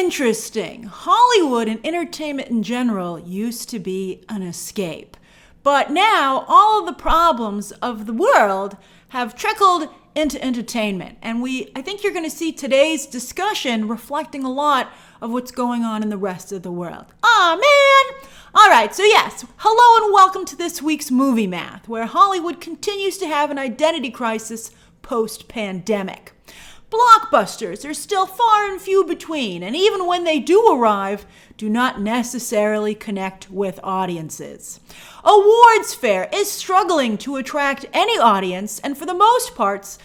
Interesting. Hollywood and entertainment in general used to be an escape. But now all of the problems of the world have trickled into entertainment. And I think you're going to see today's discussion reflecting a lot of what's going on in the rest of the world. Aw, man! All right, so yes, hello and welcome to this week's Movie Math, where Hollywood continues to have an identity crisis post-pandemic. Blockbusters are still far and few between, and even when they do arrive, do not necessarily connect with audiences. Awards fair is struggling to attract any audience, and for the most part,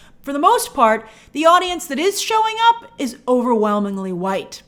the audience that is showing up is overwhelmingly white.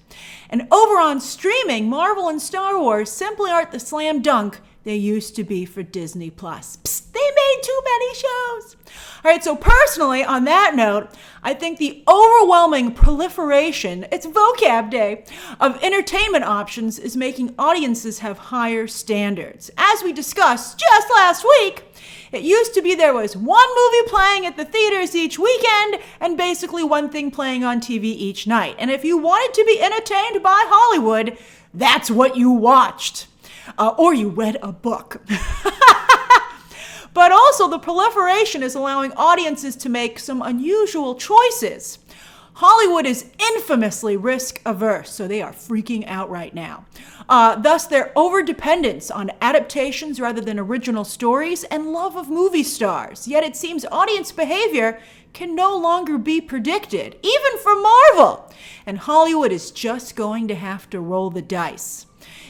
And over on streaming, Marvel and Star Wars simply aren't the slam dunk they used to be for Disney+. Psst, they made too many shows. All right, so personally, on that note, I think the overwhelming proliferation, it's vocab day, of entertainment options is making audiences have higher standards. As we discussed just last week, it used to be there was one movie playing at the theaters each weekend and basically one thing playing on TV each night. And if you wanted to be entertained by Hollywood, that's what you watched. Or you read a book. But also the proliferation is allowing audiences to make some unusual choices. Hollywood is infamously risk averse, so they are freaking out right now. Thus, their overdependence on adaptations rather than original stories and love of movie stars. Yet it seems audience behavior can no longer be predicted, even for Marvel. And Hollywood is just going to have to roll the dice.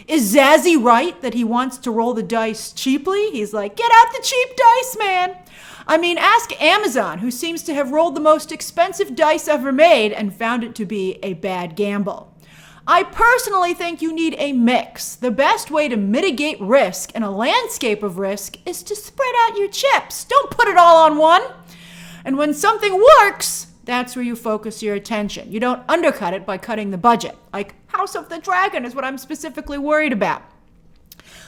Is Zazie right that he wants to roll the dice cheaply? He's like, get out the cheap dice, man. I mean, ask Amazon, who seems to have rolled the most expensive dice ever made and found it to be a bad gamble. I personally think you need a mix. The best way to mitigate risk in a landscape of risk is to spread out your chips. Don't put it all on one. And when something works, that's where you focus your attention. You don't undercut it by cutting the budget. Like House of the Dragon is what I'm specifically worried about.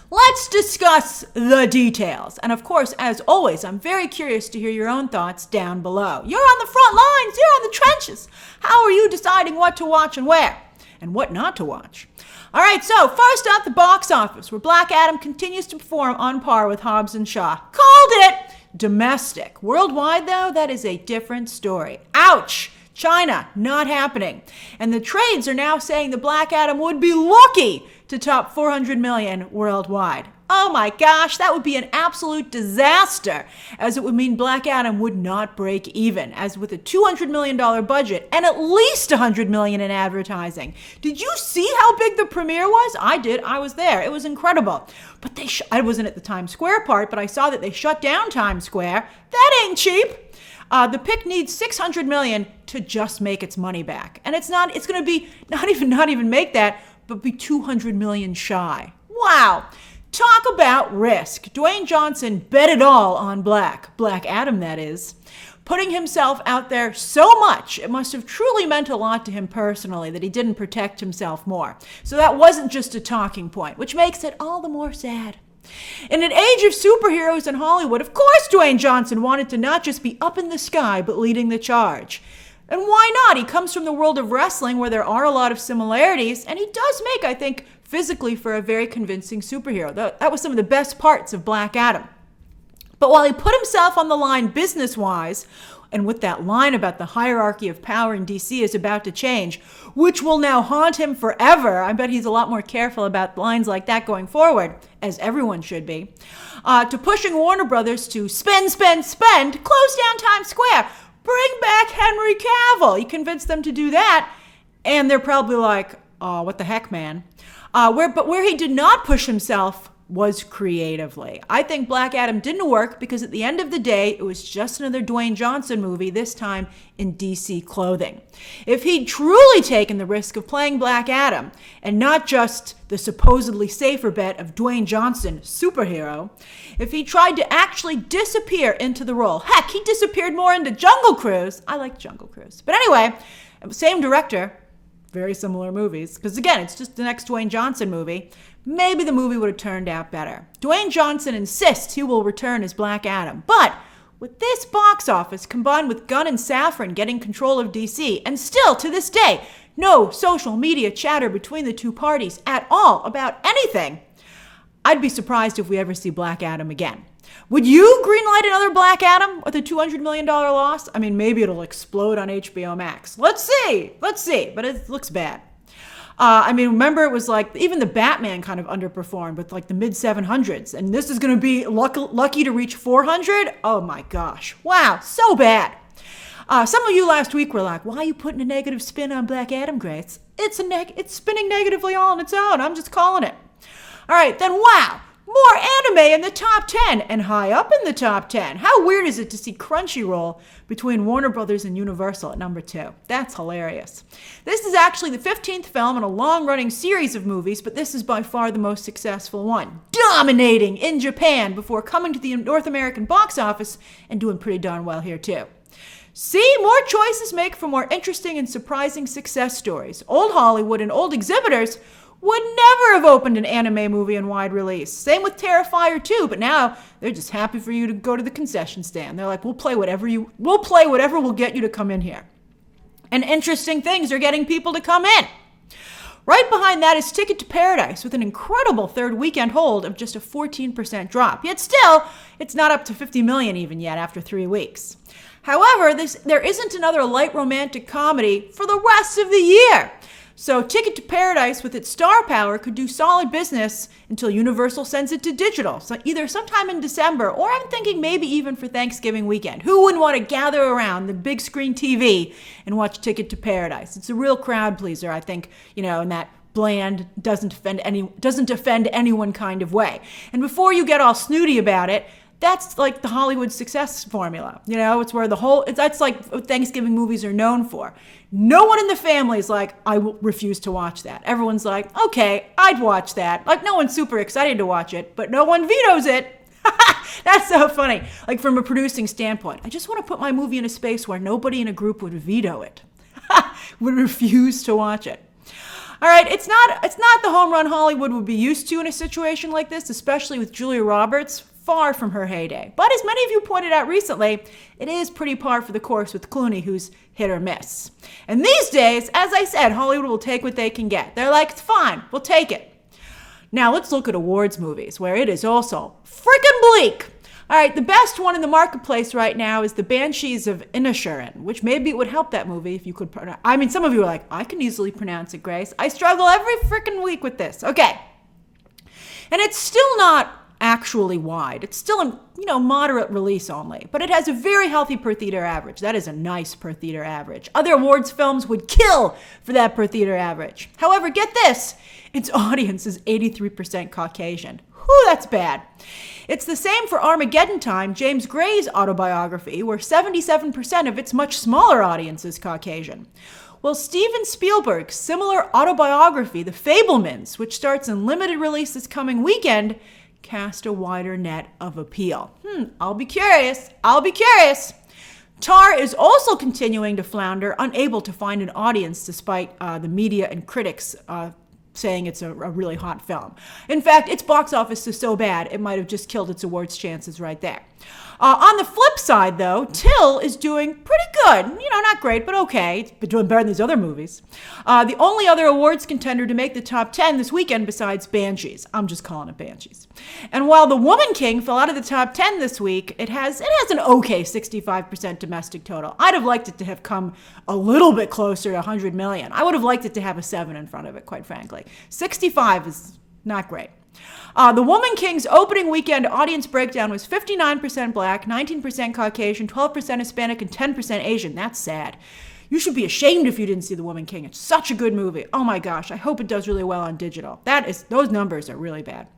Let's discuss the details. And of course, as always, I'm very curious to hear your own thoughts down below. You're on the front lines, you're on the trenches. How are you deciding what to watch and where? And what not to watch? All right, so first up, the box office, where Black Adam continues to perform on par with Hobbs and Shaw. Called it! Domestic. Worldwide, though, that is a different story. Ouch! China, not happening. And the trades are now saying the Black Adam would be lucky to top 400 million worldwide. Oh my gosh, that would be an absolute disaster, as it would mean Black Adam would not break even, as with a $200 million budget and at least $100 million in advertising. Did you see how big the premiere was? I did. I was there. It was incredible. But I wasn't at the Times Square part, but I saw that they shut down Times Square. That ain't cheap. The pick needs $600 million to just make its money back. And it's going to be not even make that, but be $200 million shy. Wow. Talk about risk. Dwayne Johnson bet it all on Black Adam, that is. Putting himself out there so much, it must have truly meant a lot to him personally that he didn't protect himself more. So that wasn't just a talking point, which makes it all the more sad. In an age of superheroes in Hollywood, of course Dwayne Johnson wanted to not just be up in the sky, but leading the charge. And why not? He comes from the world of wrestling where there are a lot of similarities, and he does make, I think, physically for a very convincing superhero. That was some of the best parts of Black Adam. But while he put himself on the line business-wise, and with that line about the hierarchy of power in DC is about to change, which will now haunt him forever, I bet he's a lot more careful about lines like that going forward, as everyone should be, to pushing Warner Brothers to spend, close down Times Square, bring back Henry Cavill. He convinced them to do that, and they're probably like, oh, what the heck, man? Where he did not push himself was creatively. I think Black Adam didn't work because at the end of the day, it was just another Dwayne Johnson movie, this time in DC clothing. If he'd truly taken the risk of playing Black Adam and not just the supposedly safer bet of Dwayne Johnson, superhero, if he tried to actually disappear into the role, heck, he disappeared more into Jungle Cruise. I like Jungle Cruise. But anyway, same director, very similar movies, because again, it's just the next Dwayne Johnson movie. Maybe the movie would have turned out better. Dwayne Johnson insists he will return as Black Adam, but with this box office combined with Gunn and Safran getting control of DC, and still to this day, no social media chatter between the two parties at all about anything, I'd be surprised if we ever see Black Adam again. Would you greenlight another Black Adam with a $200 million loss? I mean, maybe it'll explode on HBO Max. Let's see, but it looks bad. I mean, remember it was like, even the Batman kind of underperformed with like the mid 700s, and this is going to be lucky to reach 400? Oh my gosh. Wow, so bad. Some of you last week were like, why are you putting a negative spin on Black Adam, Grace? It's spinning negatively all on its own. I'm just calling it. All right, then wow, more anime in the top 10 and high up in the top 10. How weird is it to see Crunchyroll between Warner Brothers and Universal at number 2? That's hilarious. This is actually the 15th film in a long-running series of movies, but this is by far the most successful one, dominating in Japan before coming to the North American box office and doing pretty darn well here too. See, more choices make for more interesting and surprising success stories. Old Hollywood and old exhibitors would never have opened an anime movie in wide release. Same with Terrifier 2, but now they're just happy for you to go to the concession stand. They're like, we'll play whatever will get you to come in here. And interesting things are getting people to come in. Right behind that is Ticket to Paradise with an incredible third weekend hold of just a 14% drop. Yet still, it's not up to 50 million even yet after 3 weeks. However, there isn't another light romantic comedy for the rest of the year. So Ticket to Paradise with its star power could do solid business until Universal sends it to digital, so either sometime in December, or I'm thinking maybe even for Thanksgiving weekend. Who wouldn't want to gather around the big screen TV and watch Ticket to Paradise? It's a real crowd pleaser, I think, in that bland, doesn't offend anyone kind of way. And before you get all snooty about it, that's like the Hollywood success formula. It's where that's like what Thanksgiving movies are known for. No one in the family is like, I will refuse to watch that. Everyone's like, okay, I'd watch that. Like, no one's super excited to watch it, but no one vetoes it. That's so funny. Like, from a producing standpoint, I just want to put my movie in a space where nobody in a group would veto it, would refuse to watch it. All right, it's not the home run Hollywood would be used to in a situation like this, especially with Julia Roberts, far from her heyday. But as many of you pointed out recently, it is pretty par for the course with Clooney, who's hit or miss. And these days, as I said, Hollywood will take what they can get. They're like, it's fine, we'll take it. Now let's look at awards movies, where it is also freaking bleak. All right, the best one in the marketplace right now is The Banshees of Inisherin, which maybe it would help that movie if you could pronounce. I mean, some of you are like, I can easily pronounce it, Grace. I struggle every freaking week with this. Okay. And it's still not actually wide. It's still a moderate release only, but it has a very healthy per theater average. That is a nice per theater average. Other awards films would kill for that per theater average. However, get this, its audience is 83% Caucasian. Whew, that's bad. It's the same for Armageddon Time, James Gray's autobiography, where 77% of its much smaller audience is Caucasian. Well, Steven Spielberg's similar autobiography, The Fabelmans, which starts in limited release this coming weekend, cast a wider net of appeal. I'll be curious. Tar is also continuing to flounder, unable to find an audience despite the media and critics saying it's a really hot film. In fact, its box office is so bad, it might have just killed its awards chances right there. On the flip side, though, Till is doing pretty good. Not great, but okay. It's been doing better than these other movies. The only other awards contender to make the top 10 this weekend besides Banshees. I'm just calling it Banshees. And while The Woman King fell out of the top 10 this week, it has an okay 65% domestic total. I'd have liked it to have come a little bit closer to 100 million. I would have liked it to have a 7 in front of it, quite frankly. 65 is not great. The Woman King's opening weekend audience breakdown was 59% Black, 19% Caucasian, 12% Hispanic, and 10% Asian. That's sad. You should be ashamed if you didn't see The Woman King. It's such a good movie. Oh my gosh, I hope it does really well on digital. Those numbers are really bad.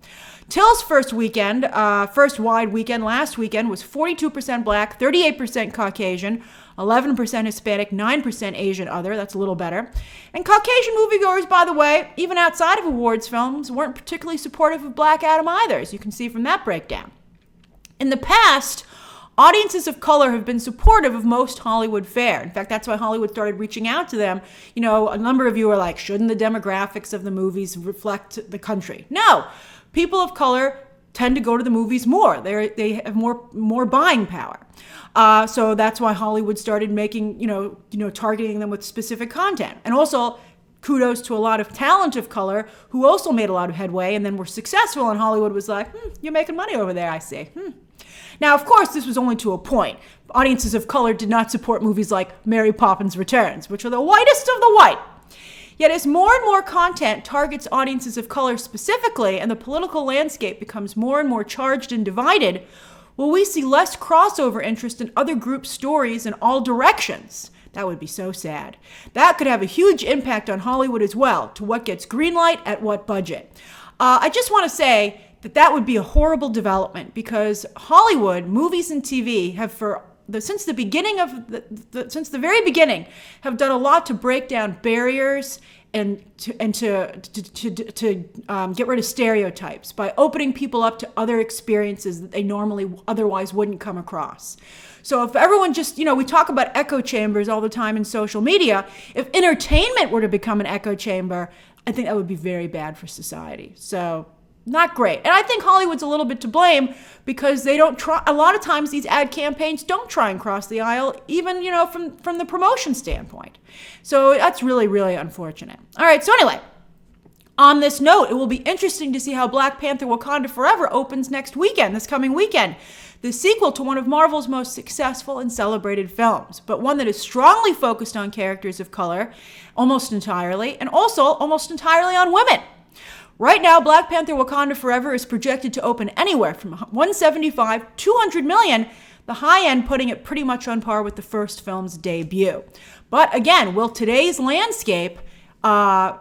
Till's first wide weekend last weekend was 42% Black, 38% Caucasian, 11% Hispanic, 9% Asian other. That's a little better. And Caucasian moviegoers, by the way, even outside of awards films, weren't particularly supportive of Black Adam either, as you can see from that breakdown. In the past, audiences of color have been supportive of most Hollywood fare. In fact, that's why Hollywood started reaching out to them. A number of you are like, shouldn't the demographics of the movies reflect the country? No. People of color tend to go to the movies more. They have more buying power. So that's why Hollywood started making, targeting them with specific content. And also, kudos to a lot of talent of color who also made a lot of headway and then were successful, and Hollywood was like, you're making money over there, I see. Now, of course, this was only to a point. Audiences of color did not support movies like Mary Poppins Returns, which are the whitest of the white. Yet as more and more content targets audiences of color specifically, and the political landscape becomes more and more charged and divided, will we see less crossover interest in other group stories in all directions? That would be so sad. That could have a huge impact on Hollywood as well, to what gets greenlight at what budget. I just want to say that would be a horrible development, because Hollywood, movies and TV have since the very beginning, have done a lot to break down barriers and to get rid of stereotypes by opening people up to other experiences that they normally otherwise wouldn't come across. So if everyone just, we talk about echo chambers all the time in social media. If entertainment were to become an echo chamber, I think that would be very bad for society. So not great. And I think Hollywood's a little bit to blame, because they don't try. A lot of times these ad campaigns don't try and cross the aisle, even, from the promotion standpoint. So that's really, really unfortunate. All right. So anyway, on this note, it will be interesting to see how Black Panther Wakanda Forever opens this coming weekend. The sequel to one of Marvel's most successful and celebrated films, but one that is strongly focused on characters of color almost entirely, and also almost entirely on women. Right now, Black Panther Wakanda Forever is projected to open anywhere from 175 to 200 million, the high end putting it pretty much on par with the first film's debut. But again, will today's landscape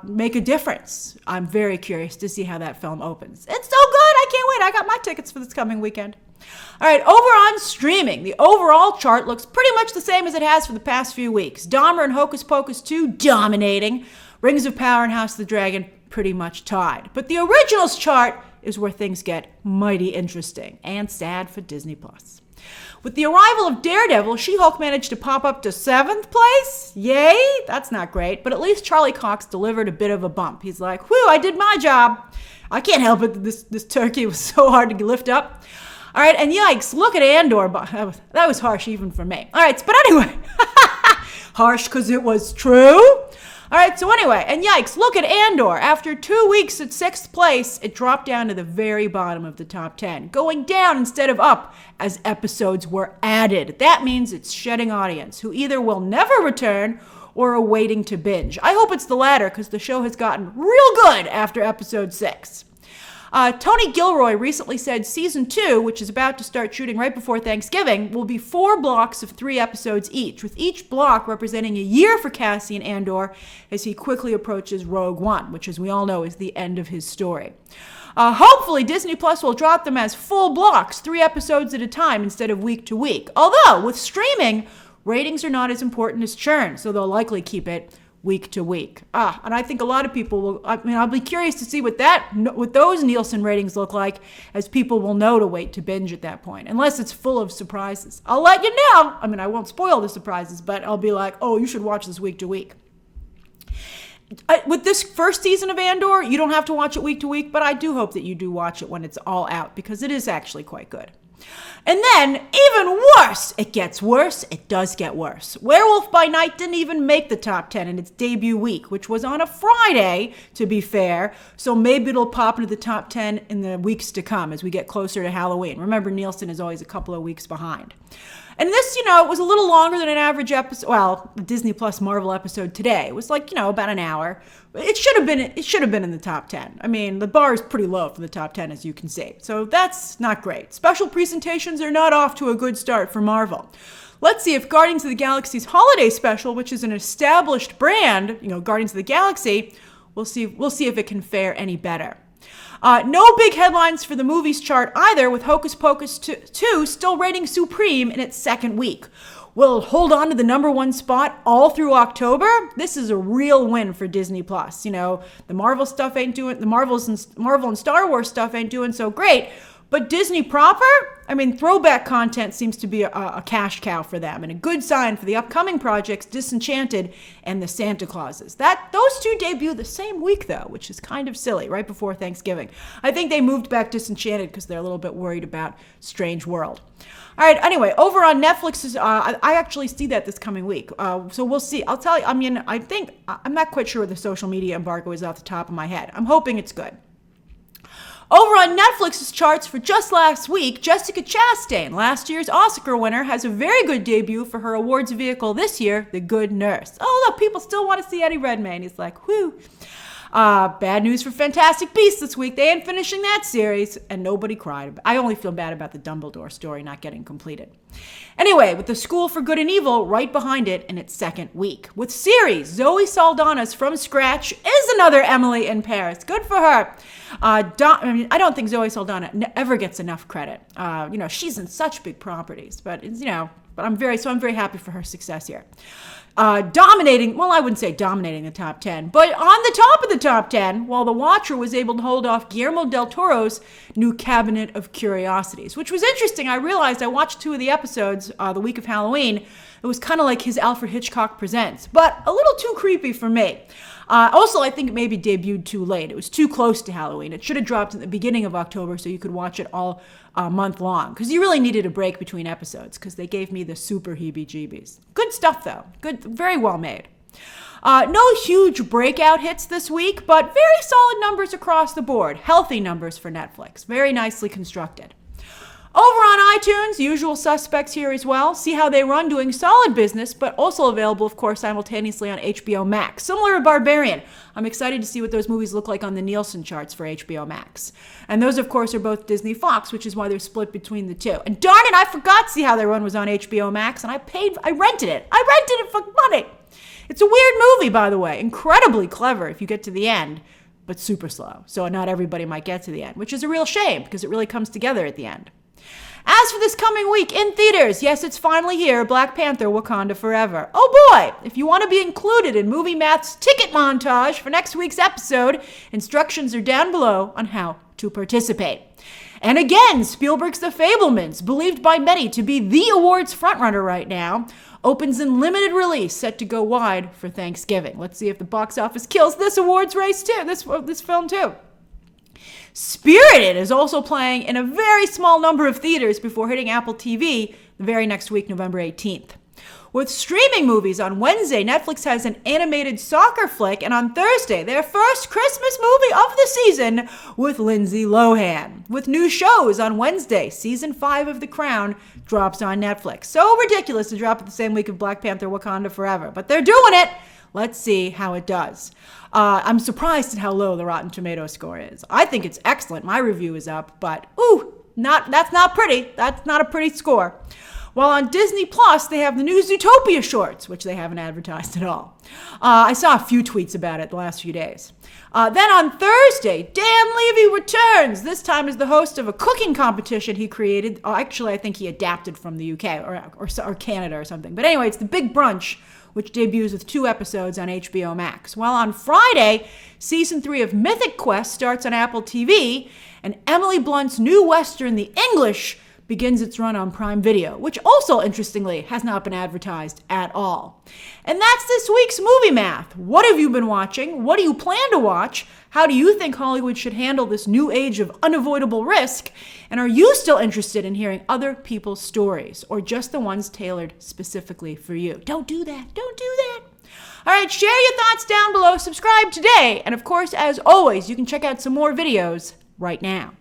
make a difference? I'm very curious to see how that film opens. It's so good, I can't wait. I got my tickets for this coming weekend. All right, over on streaming, the overall chart looks pretty much the same as it has for the past few weeks. Dahmer and Hocus Pocus 2 dominating. Rings of Power and House of the Dragon pretty much tied. But the originals chart is where things get mighty interesting and sad for Disney+. With the arrival of Daredevil, She Hulk managed to pop up to 7th place. Yay! That's not great, but at least Charlie Cox delivered a bit of a bump. He's like, whew, I did my job. I can't help it that this turkey was so hard to lift up. All right, and yikes, look at Andor. That was harsh even for me. All right, but anyway, harsh because it was true. All right, so anyway, and yikes, look at Andor. After 2 weeks at 6th place, it dropped down to the very bottom of the top 10, going down instead of up as episodes were added. That means it's shedding audience who either will never return or are waiting to binge. I hope it's the latter, because the show has gotten real good after episode 6. Tony Gilroy recently said season 2, which is about to start shooting right before Thanksgiving, will be 4 blocks of 3 episodes each, with each block representing a year for Cassian Andor as he quickly approaches Rogue One, which, as we all know, is the end of his story. Hopefully, Disney Plus will drop them as full blocks, 3 episodes at a time instead of week to week. Although, with streaming, ratings are not as important as churn, so they'll likely keep it week to week. And I think a lot of people will, I'll be curious to see what those Nielsen ratings look like, as people will know to wait to binge at that point, unless it's full of surprises. I'll let you know. I won't spoil the surprises, but I'll be like, oh, you should watch this week to week. With this first season of Andor, you don't have to watch it week to week, but I do hope that you do watch it when it's all out, because it is actually quite good. And then, even worse, it gets worse, it does get worse. Werewolf by Night didn't even make the top 10 in its debut week, which was on a Friday, to be fair, so maybe it'll pop into the top 10 in the weeks to come as we get closer to Halloween. Remember, Nielsen is always a couple of weeks behind. And this, it was a little longer than an average episode. Well, the Disney Plus Marvel episode today. It was like, about an hour. It should have been in the top 10. The bar is pretty low for the top 10, as you can see. So that's not great. Special presentations are not off to a good start for Marvel. Let's see if Guardians of the Galaxy's holiday special, which is an established brand, Guardians of the Galaxy, we'll see if it can fare any better. No big headlines for the movies chart either, with Hocus Pocus 2 still reigning supreme in its second week. Will it hold on to the number 1 spot all through October? This is a real win for Disney Plus. The Marvel stuff ain't doing, the Marvel and Star Wars stuff ain't doing so great, but Disney proper, I mean, throwback content seems to be a cash cow for them, and a good sign for the upcoming projects Disenchanted and the Santa Clauses. Those two debut the same week, though, which is kind of silly, right before Thanksgiving. I think they moved back Disenchanted because they're a little bit worried about Strange World. All right, anyway, over on Netflix, I actually see that this coming week. So we'll see. I'll tell you, I mean, I'm not quite sure what the social media embargo is off the top of my head. I'm hoping it's good. Over on Netflix's charts for just last week, Jessica Chastain, last year's Oscar winner, has a very good debut for her awards vehicle this year, The Good Nurse. Oh, look, people still want to see Eddie Redmayne. He's like, whoo. Bad news for Fantastic Beasts this week. They ain't finishing that series, and nobody cried. I only feel bad about the Dumbledore story not getting completed. Anyway, with The School for Good and Evil right behind it in its second week. With series, Zoe Saldana's From Scratch is another Emily in Paris. Good for her. I don't think Zoe Saldana ever gets enough credit. She's in such big properties, but I'm very happy for her success here. Dominating, well, I wouldn't say dominating the top 10, but on the top of the top 10, while The Watcher was able to hold off Guillermo del Toro's new Cabinet of Curiosities, which was interesting. I realized I watched 2 of the episodes the week of Halloween. It was kind of like his Alfred Hitchcock Presents, but a little too creepy for me. Also, I think it maybe debuted too late. It was too close to Halloween. It should have dropped at the beginning of October so you could watch it all month long, because you really needed a break between episodes, because they gave me the super heebie-jeebies. Good stuff, though. Good, very well made. No huge breakout hits this week, but very solid numbers across the board. Healthy numbers for Netflix. Very nicely constructed. Over on iTunes, usual suspects here as well. See How They Run, doing solid business, but also available, of course, simultaneously on HBO Max. Similar to Barbarian. I'm excited to see what those movies look like on the Nielsen charts for HBO Max. And those, of course, are both Disney Fox, which is why they're split between the two. And darn it, I forgot See How They Run was on HBO Max, and I rented it. I rented it for money. It's a weird movie, by the way. Incredibly clever if you get to the end, but super slow. So not everybody might get to the end, which is a real shame, because it really comes together at the end. As for this coming week in theaters, yes, it's finally here, Black Panther Wakanda Forever. Oh boy, if you want to be included in Movie Math's ticket montage for next week's episode, instructions are down below on how to participate. And again, Spielberg's The Fabelmans, believed by many to be the awards frontrunner right now, opens in limited release, set to go wide for Thanksgiving. Let's see if the box office kills this awards race too, this film too. Spirited is also playing in a very small number of theaters before hitting Apple TV the very next week, November 18th. With streaming movies, on Wednesday, Netflix has an animated soccer flick, and on Thursday, their first Christmas movie of the season with Lindsay Lohan. With new shows on Wednesday, Season 5 of The Crown drops on Netflix. So ridiculous to drop it the same week of Black Panther Wakanda Forever, but they're doing it! Let's see how it does. I'm surprised at how low the Rotten Tomatoes score is. I think it's excellent. My review is up, but that's not pretty. That's not a pretty score. While on Disney Plus, they have the new Zootopia shorts, which they haven't advertised at all. I saw a few tweets about it the last few days. Then on Thursday, Dan Levy returns, this time as the host of a cooking competition he created. Actually, I think he adapted from the UK or Canada or something. But anyway, it's The Big Brunch, which debuts with 2 episodes on HBO Max. While on Friday, Season 3 of Mythic Quest starts on Apple TV, and Emily Blunt's new Western, The English, begins its run on Prime Video, which also, interestingly, has not been advertised at all. And that's this week's Movie Math. What have you been watching? What do you plan to watch? How do you think Hollywood should handle this new age of unavoidable risk? And are you still interested in hearing other people's stories, or just the ones tailored specifically for you? Don't do that. Don't do that. All right, share your thoughts down below, subscribe today, and of course, as always, you can check out some more videos right now.